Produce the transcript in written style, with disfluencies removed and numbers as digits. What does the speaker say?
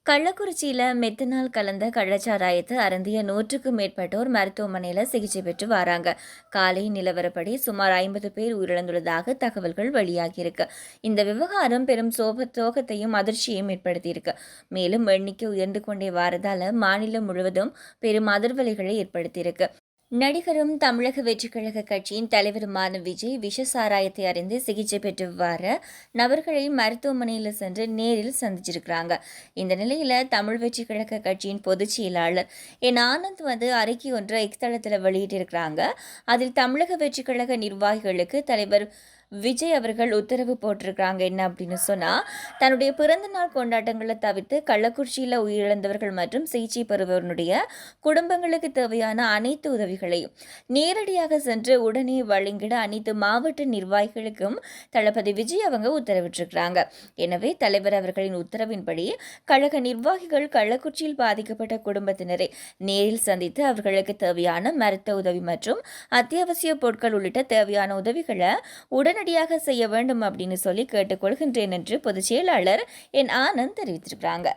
கள்ளக்குறிச்சியில் மெத்தனால் கலந்த கள்ளச்சாராயத்தை அருந்திய 100க்கும் மேற்பட்டோர் மருத்துவமனையில் சிகிச்சை பெற்று வராங்க. காலை நிலவரப்படி சுமார் 50 பேர் உயிரிழந்துள்ளதாக தகவல்கள் வெளியாகியிருக்கு. இந்த விவகாரம் பெரும் சோகத்தையும் அதிர்ச்சியையும் ஏற்படுத்தியிருக்கு. மேலும் எண்ணிக்கை உயர்ந்து கொண்டே வாரதால மாநிலம் முழுவதும் பெரும் அதிர்வலைகளை ஏற்படுத்தியிருக்கு. நடிகரும் தமிழக வெற்றிக் கழக கட்சியின் தலைவருமான விஜய் விஷ சாராயத்தை அறிந்து சிகிச்சை பெற்று வர நபர்களை மருத்துவமனையில் சென்று நேரில் சந்திச்சிருக்கிறாங்க. இந்த நிலையில தமிழ் வெற்றிக் கழக கட்சியின் பொதுச் செயலாளர் என் ஆனந்த் அறிக்கை ஒன்றை எக்ஸ் தளத்தில் வெளியிட்டிருக்கிறாங்க. அதில் தமிழக வெற்றிக் கழக நிர்வாகிகளுக்கு தலைவர் விஜய் அவர்கள் உத்தரவு போட்டிருக்கிறாங்க. என்ன அப்படின்னு சொன்னால், தன்னுடைய பிறந்த நாள் கொண்டாட்டங்களை தவிர்த்து கள்ளக்குறிச்சியில் உயிரிழந்தவர்கள் மற்றும் சிகிச்சை பெறுபவர்களுடைய குடும்பங்களுக்கு தேவையான அனைத்து உதவிகளையும் நேரடியாக சென்று உடனே வழங்கிட அனைத்து மாவட்ட நிர்வாகிகளுக்கும் தளபதி விஜய் அவங்க உத்தரவிட்டிருக்கிறாங்க. எனவே தலைவர் அவர்களின் உத்தரவின்படி கழக நிர்வாகிகள் கள்ளக்குறிச்சியில் பாதிக்கப்பட்ட குடும்பத்தினரை நேரில் சந்தித்து அவர்களுக்கு தேவையான மருத்துவ உதவி மற்றும் அத்தியாவசிய பொருட்கள் உள்ளிட்ட தேவையான உதவிகளை உடனடியாக செய்ய வேண்டும் அப்படின்னு சொல்லி கேட்டுக்கொள்கின்றேன் என்று பொதுச் செயலாளர் என் ஆனந்த் தெரிவித்திருக்கிறாங்க.